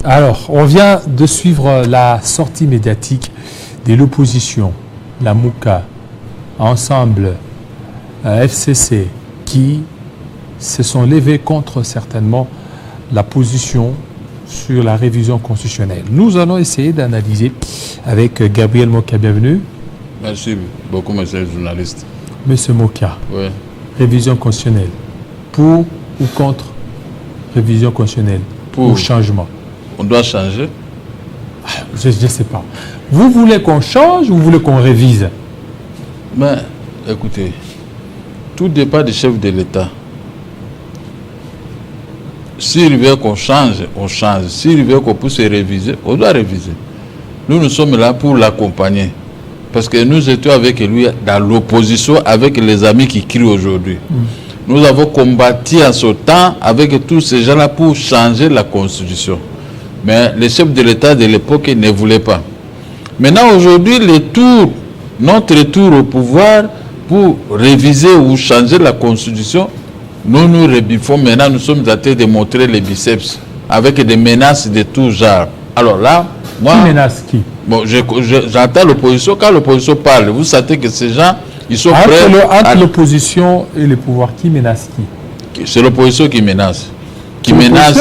Alors, on vient de suivre la sortie médiatique de l'opposition, la MOUCA, Ensemble, FCC, qui se sont levés contre certainement la position sur la révision constitutionnelle. Nous allons essayer d'analyser avec Gabriel Moka. Bienvenue. Merci beaucoup, monsieur le journaliste. Monsieur Moka, oui. Révision constitutionnelle, pour ou contre révision constitutionnelle, pour ou changement? On doit changer. Je ne sais pas. Vous voulez qu'on change ou vous voulez qu'on révise? Mais écoutez, tout dépend du chef de l'État. S'il veut qu'on change, on change. S'il veut qu'on puisse réviser, on doit réviser. Nous sommes là pour l'accompagner. Parce que nous étions avec lui dans l'opposition avec les amis qui crient aujourd'hui. Nous avons combattu en ce temps avec tous ces gens-là pour changer la constitution. Mais le chef de l'État de l'époque ne voulait pas. Maintenant, aujourd'hui, notre tour au pouvoir pour réviser ou changer la constitution, nous rebiffons. Maintenant, nous sommes en train de montrer les biceps avec des menaces de tout genre. Alors là, moi... Qui menace qui? Bon, j'entends l'opposition. Quand l'opposition parle, vous savez que ces gens, ils sont prêts... Entre l'opposition et le pouvoir, qui menace qui? C'est l'opposition qui menace. Qui menace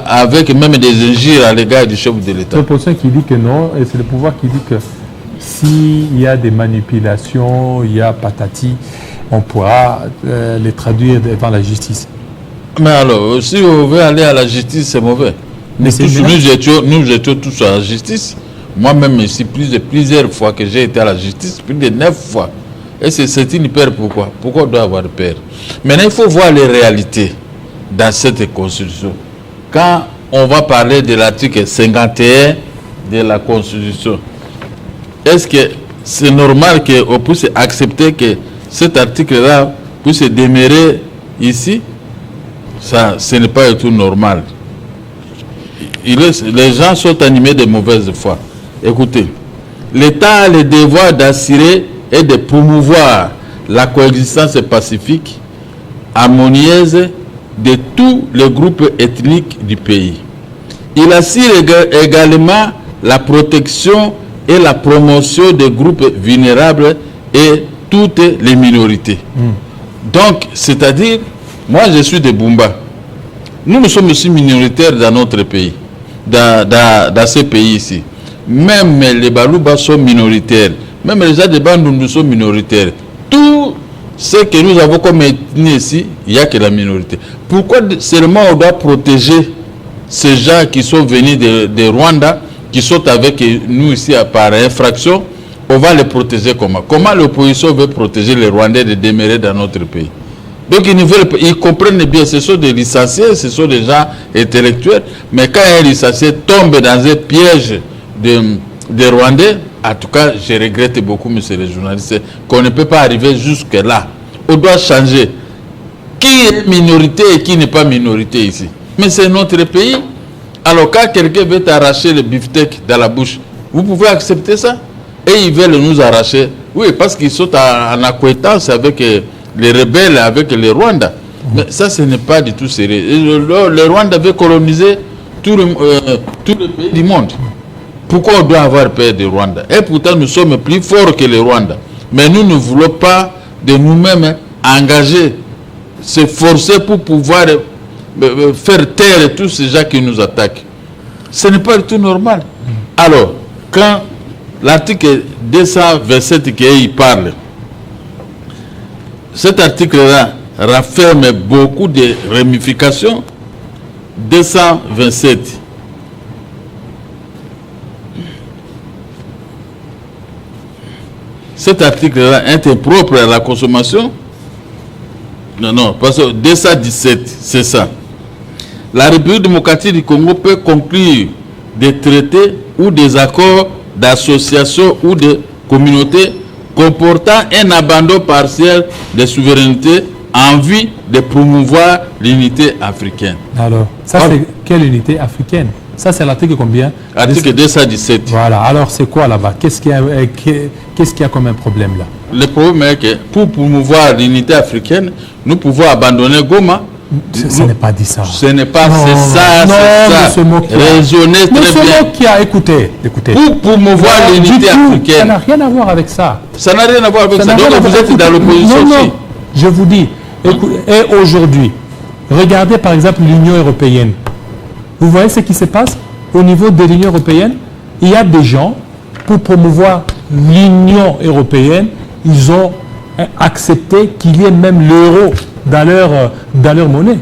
avec même des injures à l'égard du chef de l'État. C'est l'opposition qui dit que non, et c'est le pouvoir qui dit que s'il y a des manipulations, il y a patati, on pourra les traduire devant la justice. Mais alors, si on veut aller à la justice, c'est mauvais. Nous étions tous à la justice. Moi-même, ici, plusieurs fois que j'ai été à la justice, plus de 9 fois. Et c'est une peur, pourquoi? Pourquoi on doit avoir peur? Maintenant, il faut voir les réalités dans cette constitution. Quand on va parler de l'article 51 de la constitution, est-ce que c'est normal qu'on puisse accepter que cet article-là puisse demeurer ici? Ça, ce n'est pas du tout normal. Les gens sont animés de mauvaise foi. Écoutez, l'État a le devoir d'assurer et de promouvoir la coexistence pacifique, harmonieuse de tous les groupes ethniques du pays. Il assure également la protection et la promotion des groupes vulnérables et toutes les minorités. Donc, c'est-à-dire, moi je suis de Bumba. Nous sommes aussi minoritaires dans notre pays, dans ce pays ici. Même les Balouba sont minoritaires. Même les gens de Bandou, nous sommes minoritaires. Tout ce que nous avons comme ethnie ici, il n'y a que la minorité. Pourquoi seulement on doit protéger ces gens qui sont venus de Rwanda, qui sont avec nous ici par infraction? On va les protéger comment? Comment l'opposition veut protéger les Rwandais de demeurer dans notre pays? Donc ils comprennent bien, ce sont des licenciés, ce sont des gens intellectuels, mais quand un licencié tombe dans un piège de Rwandais, en tout cas, je regrette beaucoup, monsieur le journaliste, qu'on ne peut pas arriver jusque-là. On doit changer. Qui est minorité et qui n'est pas minorité ici? Mais c'est notre pays. Alors quand quelqu'un veut t'arracher le beefsteak dans la bouche, vous pouvez accepter ça? Et ils veulent nous arracher. Oui, parce qu'ils sont en acquaintance avec les rebelles, avec les Rwandais. Mais ça, ce n'est pas du tout sérieux. Le Rwanda veut coloniser tout le pays du monde. Pourquoi on doit avoir peur du Rwanda? Et pourtant, nous sommes plus forts que les Rwandais. Mais nous ne voulons pas de nous-mêmes engager, se forcer pour pouvoir faire taire tous ces gens qui nous attaquent. Ce n'est pas du tout normal. Alors, quand l'article 227 qui parle, cet article-là renferme beaucoup de ramifications. 227. Cet article-là est impropre à la consommation. Non, parce que 217, c'est ça. La République démocratique du Congo peut conclure des traités ou des accords d'association ou de communauté comportant un abandon partiel de souveraineté en vue de promouvoir l'unité africaine. Alors, ça c'est quelle unité africaine? Ça c'est l'article combien? Article 217. Voilà, alors c'est quoi là-bas? Qu'est-ce qu'il y a comme un problème là? Le problème est que pour promouvoir l'unité africaine, nous pouvons abandonner Goma, Ce n'est pas dit ça. Ce n'est pas, Non, c'est ça, non, c'est ça. Raisonnez très Monsieur bien. Mokia, écoutez. Pour promouvoir Du l'unité tout, ça africaine. n'a rien à voir avec ça. Ça n'a rien à voir avec ça. n'a Donc rien à vous voir- êtes dans l'opposition Non, aussi. non, je vous dis. Et aujourd'hui, regardez par exemple l'Union européenne. Vous voyez ce qui se passe au niveau de l'Union européenne? Il y a des gens, pour promouvoir l'Union européenne, ils ont accepté qu'il y ait même l'euro dans leur monnaie.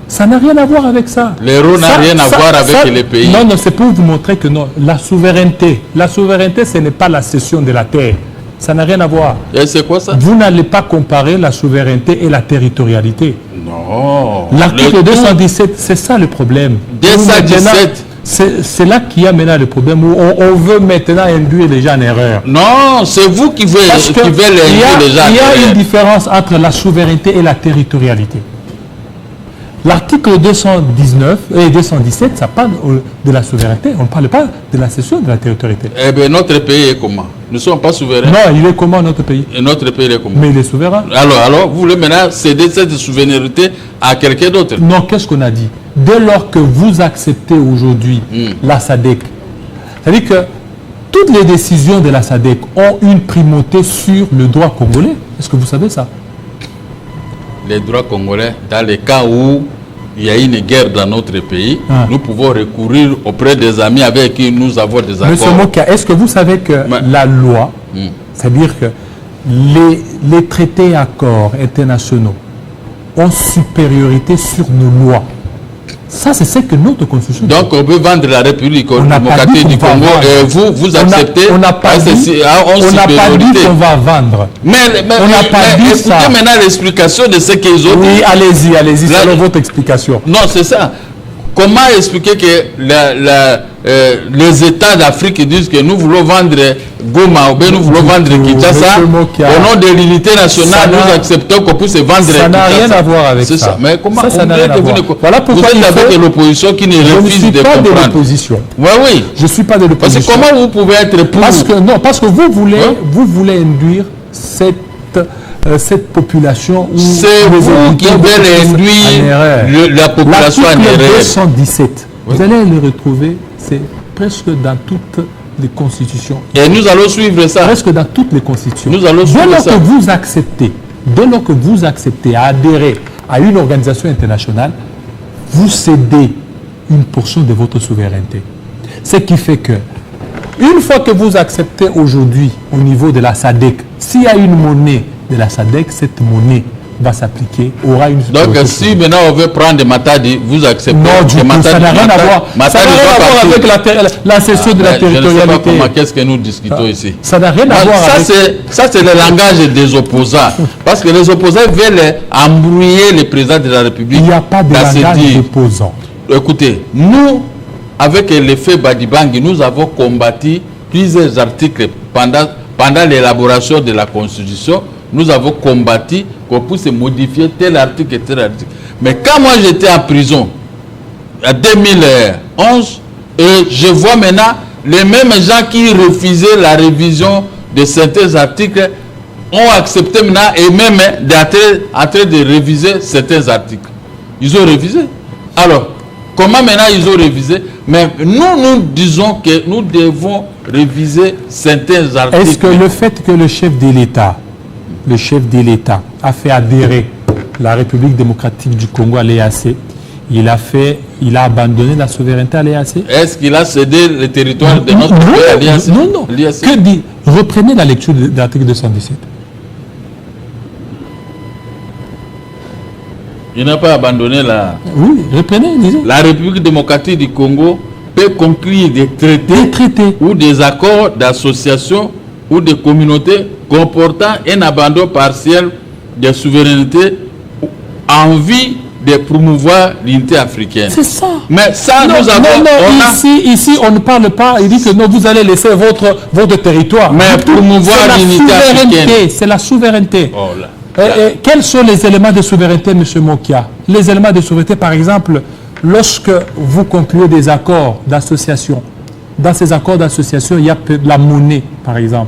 Ça n'a rien à voir avec ça. L'euro n'a rien à voir avec les pays. Non, non, c'est pour vous montrer que non. La souveraineté, ce n'est pas la cession de la terre. Ça n'a rien à voir. Et c'est quoi ça? Vous n'allez pas comparer la souveraineté et la territorialité. Non. L'article Le tout- 217, c'est ça le problème. 217. C'est là qu'il y a maintenant le problème où on veut maintenant induire les gens en erreur. Non, c'est vous qui voulez Parce que induire les gens. il y a derrière. une différence entre la souveraineté et la territorialité. L'article 219 et 217, ça parle de la souveraineté. On ne parle pas de la cession de la territorialité. Eh bien, notre pays est comment? Nous ne sommes pas souverains. Non, il est comment notre pays? Et notre pays est comment? Mais il est souverain. Alors, vous voulez maintenant céder cette souveraineté à quelqu'un d'autre? Non, qu'est-ce qu'on a dit? Dès lors que vous acceptez aujourd'hui la SADC, c'est-à-dire que toutes les décisions de la SADC ont une primauté sur le droit congolais. Est-ce que vous savez ça? Les droits congolais, dans les cas où il y a une guerre dans notre pays, nous pouvons recourir auprès des amis avec qui nous avons des accords. Monsieur Mokia, est-ce que vous savez que la loi, c'est-à-dire que les traités et accords internationaux ont supériorité sur nos lois? Ça, c'est ce que notre constitution dit. Donc, on peut vendre la République On n'a pas dit démocratique du qu'on va Congo vendre. et vous acceptez On n'a pas dit qu'on va vendre. Mais On n'a pas dit écoutez ça. maintenant l'explication de ce qu'ils ont dit. Oui, allez-y, Là- selon votre explication. Non, c'est ça. Comment expliquer que les États d'Afrique disent que nous voulons vendre Goma ou bien nous voulons vendre Kinshasa Monsieur Mokia, au nom de l'unité ça nationale, n'a- nous acceptons qu'on puisse vendre ça n'a Kinshasa. rien à voir avec C'est ça. Mais comment Ça on n'a dirait rien à que voir. vous, Voilà pourquoi vous il êtes faut- avec l'opposition qui ne Je ne refuse suis de pas de comprendre. l'opposition. Oui, oui. Je ne suis pas de Parce l'opposition. que comment vous pouvez être pour Parce que vous voulez, Hein? vous voulez induire cette population où C'est les vous qui auditeurs voulez en induire erreur. la population en L'article erreur. 217, Oui. vous allez le retrouver, c'est presque dans toutes les constitutions. Et nous allons suivre ça. Presque dans toutes les constitutions. Nous allons Dès suivre lors ça. que vous acceptez à adhérer à une organisation internationale, vous cédez une portion de votre souveraineté. Ce qui fait que, une fois que vous acceptez aujourd'hui au niveau de la SADC, s'il y a une monnaie de la SADC, cette monnaie va s'appliquer, aura une Donc, supériorité si maintenant on veut prendre Matadi, vous acceptez non, du que tout, Matadi- ça n'a rien à voir. Matadi Ça n'a rien doit à voir partir. avec la cession de la Je ne sais pas territorialité. comment, qu'est-ce que nous discutons ici. Ça n'a rien à Non, voir avec... ça, c'est le langage des opposants. Parce que les opposants veulent embrouiller le président de la République. Il n'y a pas de dans ses langage dires. d'opposant. Écoutez, nous, avec l'effet Badibang, nous avons combattu plusieurs articles pendant l'élaboration de la Constitution. Nous avons combattu qu'on puisse modifier tel article et tel article. Mais quand moi j'étais en prison, en 2011, et je vois maintenant les mêmes gens qui refusaient la révision de certains articles ont accepté maintenant et même en train de réviser certains articles. Ils ont révisé. Alors, comment maintenant ils ont révisé? Mais nous disons que nous devons réviser certains articles. Est-ce que le fait que le chef de l'État a fait adhérer la République démocratique du Congo à l'EAC, il a abandonné la souveraineté à l'EAC? Est-ce qu'il a cédé le territoire de notre pays à l'IAC? Non. L'IAC. Que dit? Reprenez la lecture de l'article 217. Il n'a pas abandonné la... Oui, reprenez, lisez. La République démocratique du Congo peut conclure des traités Des traités. ou des accords d'association ou de communauté comportant un abandon partiel de souveraineté en vue de promouvoir l'unité africaine. C'est ça. Mais ça, Non, nous avons... on a- ici, on ne parle pas, il dit que non, vous allez laisser votre territoire. Mais Du tout. promouvoir C'est la l'unité souveraineté, africaine. c'est la souveraineté. Oh là. Quels sont les éléments de souveraineté, M. Mokia? Les éléments de souveraineté, par exemple, lorsque vous concluez des accords d'association, dans ces accords d'association, il y a la monnaie, par exemple.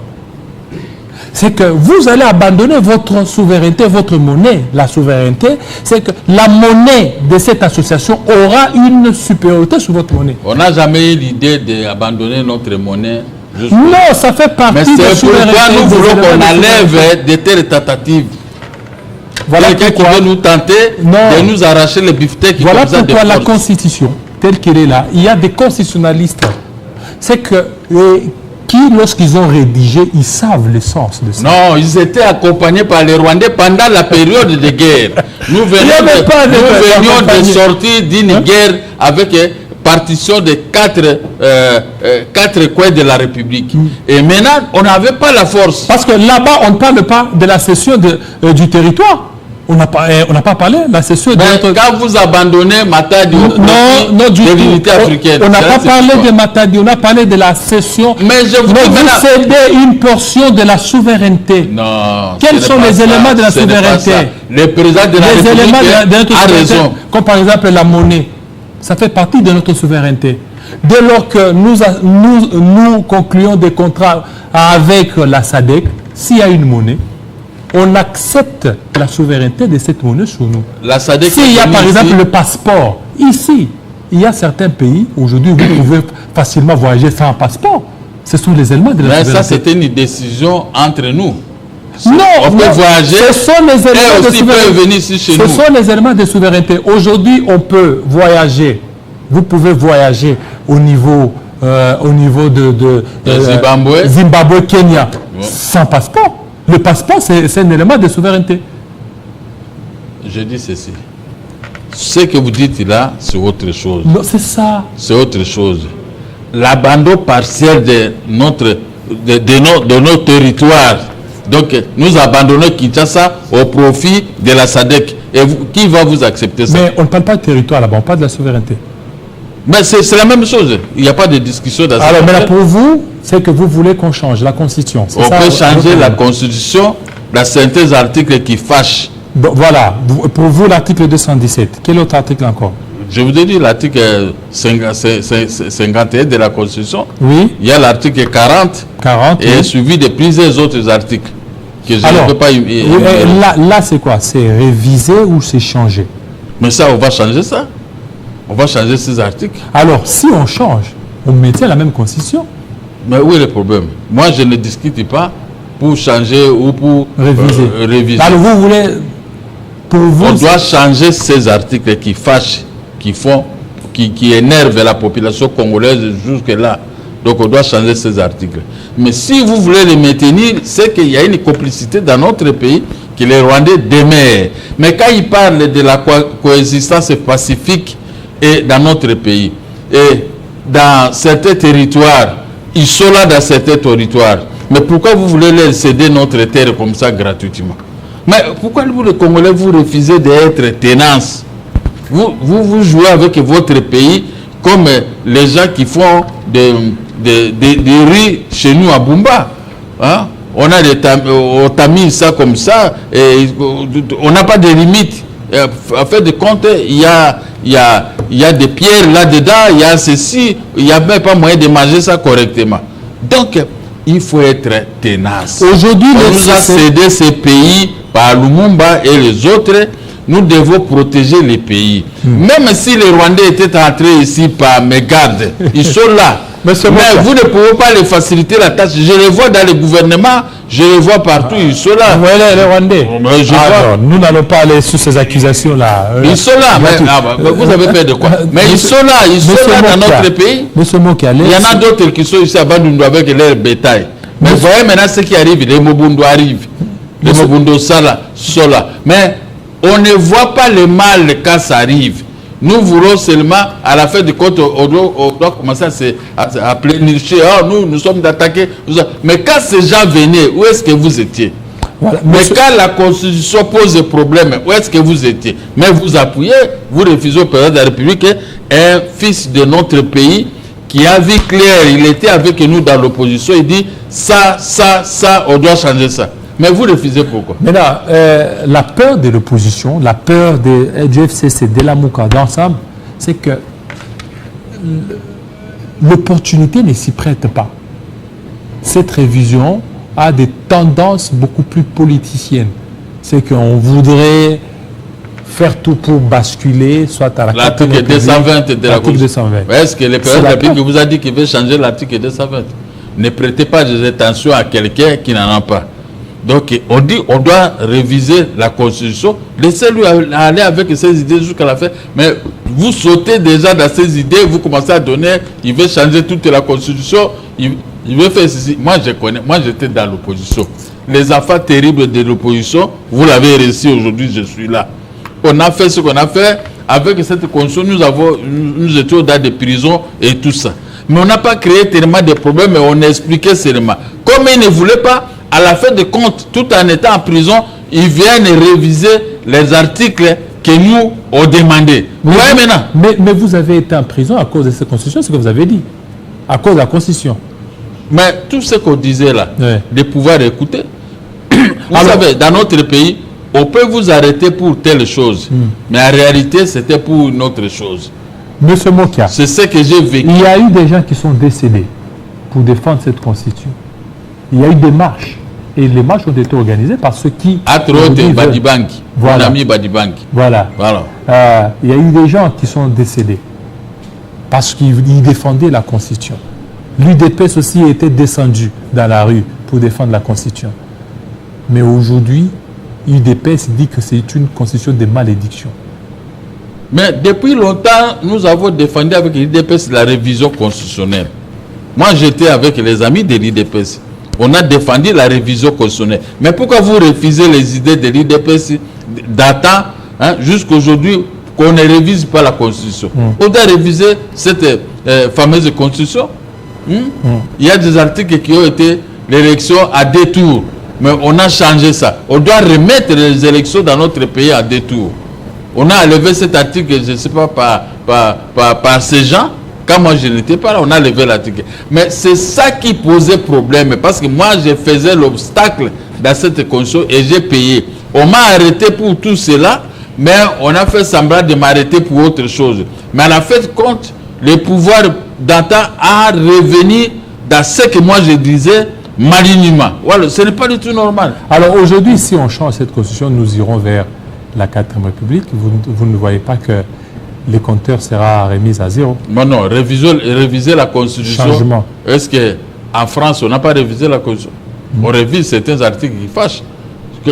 c'est que vous allez abandonner votre souveraineté, votre monnaie. La souveraineté, c'est que la monnaie de cette association aura une supériorité sur votre monnaie. On n'a jamais eu l'idée d'abandonner notre monnaie. Non, ça fait partie de la souveraineté. Mais c'est pourquoi nous voulons qu'on enlève de telles tentatives. Voilà quelqu'un qui veut nous tenter de nous arracher les beefsteaks. Voilà pourquoi la Constitution, telle qu'elle est là, il y a des constitutionnalistes. C'est que qui, lorsqu'ils ont rédigé, ils savent le sens de ça. Non, ils étaient accompagnés par les Rwandais pendant la période de guerre. Nous venions de sortir d'une guerre avec partition de quatre coins de la République. Et maintenant, on n'avait pas la force. Parce que là-bas, on ne parle pas de la cession du territoire. On n'a pas parlé de la cession de notre... Quand vous abandonnez Matadi, de l'unité africaine... On n'a pas parlé de Matadi, on a parlé de la cession... Mais je vous vous cédez une portion de la souveraineté. Non. Quels sont les éléments de la souveraineté? Le président de la République a raison. Comme par exemple la monnaie. Ça fait partie de notre souveraineté. Dès lors que nous concluons des contrats avec la SADC, s'il y a une monnaie, on accepte la souveraineté de cette monnaie sur nous. S'il y a par exemple le passeport, ici, il y a certains pays, aujourd'hui, vous pouvez facilement voyager sans passeport. Ce sont les éléments de la souveraineté. Mais ça, c'était une décision entre nous. Non, on peut voyager, ce sont les éléments de souveraineté. Venir ici chez nous. Ce sont les éléments de souveraineté. Aujourd'hui, on peut voyager. Vous pouvez voyager au niveau de Zimbabwe, Kenya, sans passeport. Le passeport, c'est un élément de souveraineté. Je dis ceci. Ce que vous dites là, c'est autre chose. Non, c'est ça. C'est autre chose. L'abandon partiel de nos territoires. Donc, nous abandonnons Kinshasa au profit de la SADC. Et qui va vous accepter ça? Mais on ne parle pas de territoire là-bas, on parle de la souveraineté. Mais c'est la même chose. Il n'y a pas de discussion dans ça. Alors, mais là, pour vous, c'est que vous voulez qu'on change la Constitution. On peut changer la Constitution, la synthèse article qui fâche. Donc, voilà. Pour vous, l'article 217. Quel autre article encore? Je vous ai dit l'article 51 de la Constitution. Oui. Il y a l'article 40 et oui. Suivi de plusieurs autres articles que je ne peux pas... Là, c'est quoi? C'est réviser ou c'est changer? Mais ça, on va changer ça. On va changer ces articles. Alors, si on change, on maintient la même Constitution. Mais où est le problème? Moi, je ne discute pas pour changer ou pour réviser. Alors, vous voulez... Pour vous, on doit changer ces articles qui fâchent, qui énervent la population congolaise jusque-là. Donc, on doit changer ces articles. Mais si vous voulez les maintenir, c'est qu'il y a une complicité dans notre pays que les Rwandais demeurent. Mais quand ils parlent de la coexistence pacifique et dans notre pays, et dans certains territoires, ils sont là dans certains territoires. Mais pourquoi vous voulez leur céder notre terre comme ça gratuitement? Mais pourquoi vous, les Congolais, vous refusez d'être tenaces? Vous jouez avec votre pays comme les gens qui font des riz chez nous à Bumba. Hein? On a des tamis ça comme ça, et on n'a pas de limite. En fait de compte, il y a des pierres là-dedans, il y a ceci, il n'y a même pas moyen de manger ça correctement. Donc, il faut être tenace. Aujourd'hui, on nous a cédé ces pays par Lumumba et les autres. Nous devons protéger les pays. Même si les Rwandais étaient entrés ici par mégarde, ils sont là. Mais vous ne pouvez pas les faciliter la tâche. Je les vois dans les gouvernements, je les vois partout, ils sont là. Vous voyez les Rwandais? Nous n'allons pas aller sur ces accusations-là. Ils sont là. Vous avez peur de quoi? Mais ils sont là, dans notre pays. Il y en a d'autres qui sont ici à Bandundu avec leur bétail. Mais vous voyez maintenant ce qui arrive, les Mobundo arrivent. Les Mobundo sont là. Mais on ne voit pas le mal quand ça arrive. Nous voulons seulement, à la fin du compte, on doit commencer à plénifier. Oh, nous sommes attaqués. Mais quand ces gens venaient, où est-ce que vous étiez? Voilà. Mais quand la Constitution pose des problèmes, où est-ce que vous étiez? Mais vous appuyez, vous refusez au président de la République, un fils de notre pays qui a vu clair, il était avec nous dans l'opposition, il dit ça, on doit changer ça. Mais vous refusez pourquoi? Maintenant, la peur de l'opposition, la peur du FCC, de la Mouka, d'ensemble, c'est que l'opportunité ne s'y prête pas. Cette révision a des tendances beaucoup plus politiciennes. C'est qu'on voudrait faire tout pour basculer, soit à l'article 220 de la Constitution. Est-ce que le président de la République vous a dit qu'il veut changer l'article 220? Ne prêtez pas des attentions à quelqu'un qui n'en a pas. Donc, on dit on doit réviser la Constitution. Laissez-lui aller avec ses idées jusqu'à la fin. Mais vous sautez déjà dans ces idées, vous commencez à donner, il veut changer toute la Constitution, il veut faire ceci. Moi, je connais, moi, j'étais dans l'opposition. Les affaires terribles de l'opposition, vous l'avez réussi aujourd'hui, je suis là. On a fait ce qu'on a fait. Avec cette Constitution, nous étions dans des prisons et tout ça. Mais on n'a pas créé tellement de problèmes, mais on expliquait seulement. Comme ils ne voulaient pas, à la fin de compte, tout en étant en prison, ils viennent réviser les articles que nous avons demandé. Mais vous avez été en prison à cause de cette Constitution, c'est ce que vous avez dit. À cause de la Constitution. Mais tout ce qu'on disait là, de pouvoir écouter. Vous savez, dans notre pays, on peut vous arrêter pour telle chose. Mais en réalité, c'était pour une autre chose. Monsieur Mokia, c'est ce que j'ai vécu. Il y a eu des gens qui sont décédés pour défendre cette Constitution. Il y a eu des marches. Et les marches ont été organisées par ceux qui... Badibanki, mon ami Badibanki. Voilà. Il y a eu des gens qui sont décédés parce qu'ils défendaient la Constitution. L'UDPS aussi était descendu dans la rue pour défendre la Constitution. Mais aujourd'hui, l'UDPS dit que c'est une Constitution de malédiction. Mais depuis longtemps, nous avons défendu avec l'UDPS la révision constitutionnelle. Moi, j'étais avec les amis de l'UDPS. On a défendu la révision constitutionnelle. Mais pourquoi vous refusez les idées de l'UDPS datant jusqu'à aujourd'hui qu'on ne révise pas la Constitution? On doit réviser cette fameuse Constitution. Il y a des articles qui ont été l'élection à 2 tours. Mais on a changé ça. On doit remettre les élections dans notre pays à 2 tours. On a levé cet article, je ne sais pas, par ces gens. Quand moi je n'étais pas là, on a levé l'article. Mais c'est ça qui posait problème. Parce que moi, je faisais l'obstacle dans cette constitution et j'ai payé. On m'a arrêté pour tout cela, mais on a fait semblant de m'arrêter pour autre chose. Mais à la fin de compte, le pouvoir d'antan a revenu dans ce que moi je disais malignement. Voilà, ce n'est pas du tout normal. Alors aujourd'hui, si on change cette constitution, nous irons vers la 4e République. Vous ne voyez pas que les compteurs sera remis à zéro? Non, réviser la Constitution. Changement. Est-ce qu'en France, on n'a pas révisé la Constitution? On révise certains articles qui fâchent.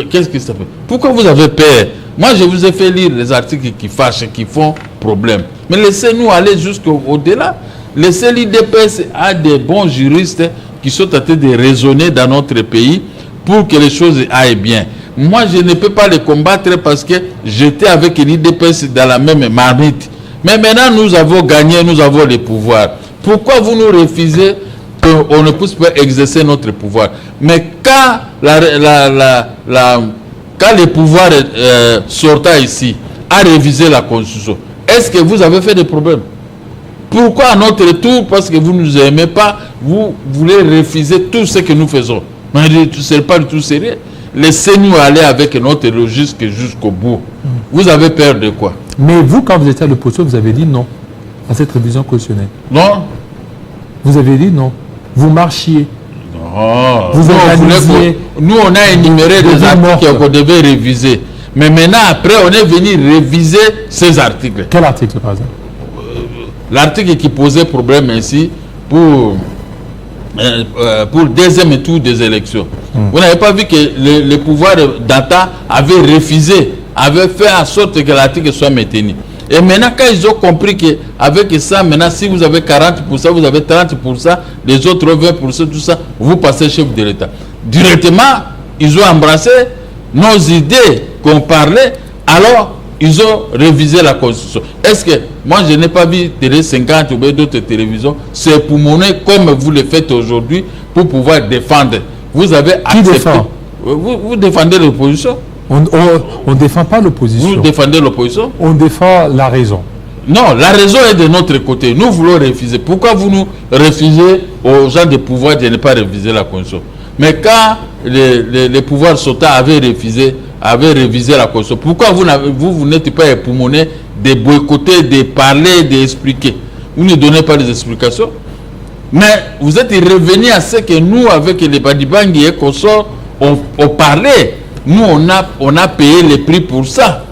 Qu'est-ce qui se fait? Pourquoi vous avez peur? Moi, je vous ai fait lire les articles qui fâchent, qui font problème. Mais laissez-nous aller jusqu'au-delà. Laissez l'UDPS à des bons juristes qui sont en train de raisonner dans notre pays pour que les choses aillent bien. Moi, je ne peux pas les combattre parce que j'étais avec l'UDPS dans la même marmite. Mais maintenant, nous avons gagné, nous avons le pouvoir. Pourquoi vous nous refusez qu'on ne puisse pas exercer notre pouvoir? Mais quand, quand le pouvoir sortant ici a révisé la Constitution, est-ce que vous avez fait des problèmes? Pourquoi à notre tour, parce que vous ne nous aimez pas, vous voulez refuser tout ce que nous faisons? Mais ce n'est pas du tout sérieux. Laissez-nous aller avec notre logique jusqu'au bout. Vous avez peur de quoi? Mais vous, quand vous étiez à l'opposition, vous avez dit non à cette révision constitutionnelle. Non. Vous avez dit non. Vous marchiez. Non. Vous organisiez. Nous, on a énuméré des articles qu'on devait réviser. Mais maintenant, après, on est venu réviser ces articles. Quel article, par exemple? L'article qui posait problème ici pour le deuxième tour des élections. Vous n'avez pas vu que le pouvoir d'antan avait refusé, avait fait en sorte que l'article soit maintenu. Et maintenant, quand ils ont compris qu'avec ça, maintenant, si vous avez 40%, vous avez 30%, les autres 20%, tout ça, vous passez chef de l'État. Directement, ils ont embrassé nos idées qu'on parlait, alors ils ont révisé la Constitution. Est-ce que, moi je n'ai pas vu Télé 50 ou d'autres télévisions, c'est pour monnaie comme vous le faites aujourd'hui, pour pouvoir défendre. Vous avez accepté. Défend? Vous défendez l'opposition? On ne défend pas l'opposition. Vous défendez l'opposition? On défend la raison. Non, la raison est de notre côté. Nous voulons refuser. Pourquoi vous nous refusez aux gens de pouvoir de ne pas réviser la Constitution? Mais quand les pouvoirs sortants avaient révisé la Constitution, pourquoi vous n'êtes pas époumoné de boycotter, de parler, d'expliquer? Vous ne donnez pas des explications? Mais vous êtes revenu à ce que nous, avec les Badibangi et Kosso, on parlait. Nous, on a payé les prix pour ça.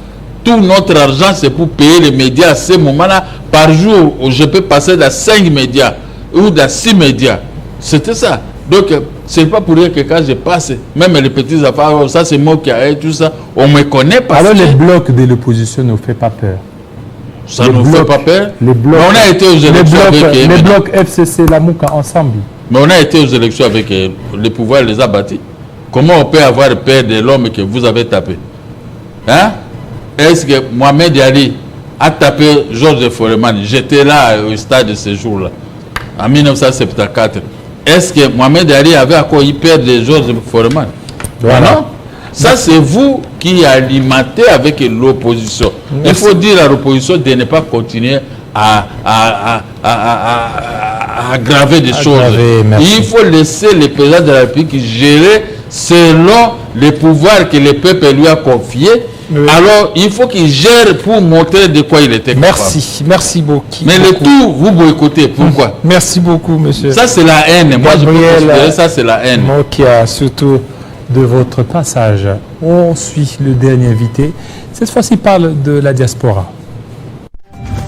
Tout notre argent, c'est pour payer les médias. À ce moment-là, par jour, je peux passer dans 5 médias ou dans 6 médias. C'était ça. Donc, c'est pas pour dire que quand je passe, même les petits affaires, ça c'est moi qui ai tout ça, on me connaît pas. Alors, les blocs de l'opposition ne fait pas peur. Ça ne fait pas peur. Les blocs, on a été aux élections avec les blocs FCC, la Mouka ensemble. Mais on a été aux élections avec le pouvoir, les a bâtis. Comment on peut avoir peur de l'homme que vous avez tapé? Hein? Est-ce que Mohamed Ali a tapé Georges Foreman? J'étais là au stade de ce jour-là, en 1974. Est-ce que Mohamed Ali avait encore eu peur de Georges Foreman? Voilà. Non. Ça, c'est vous qui alimentez avec l'opposition. Il faut dire à l'opposition de ne pas continuer à aggraver des choses. Il faut laisser le président de la République gérer selon les pouvoirs que le peuple lui a confiés. Oui. Alors, il faut qu'il gère pour montrer de quoi il était capable. Merci beaucoup. Mais le tout, vous boycottez. Pourquoi? Merci beaucoup, monsieur. Ça, c'est la haine. Moi, je peux considérer ça, c'est la haine. Mokia, surtout de votre passage. On suit le dernier invité. Cette fois-ci, parle de la diaspora.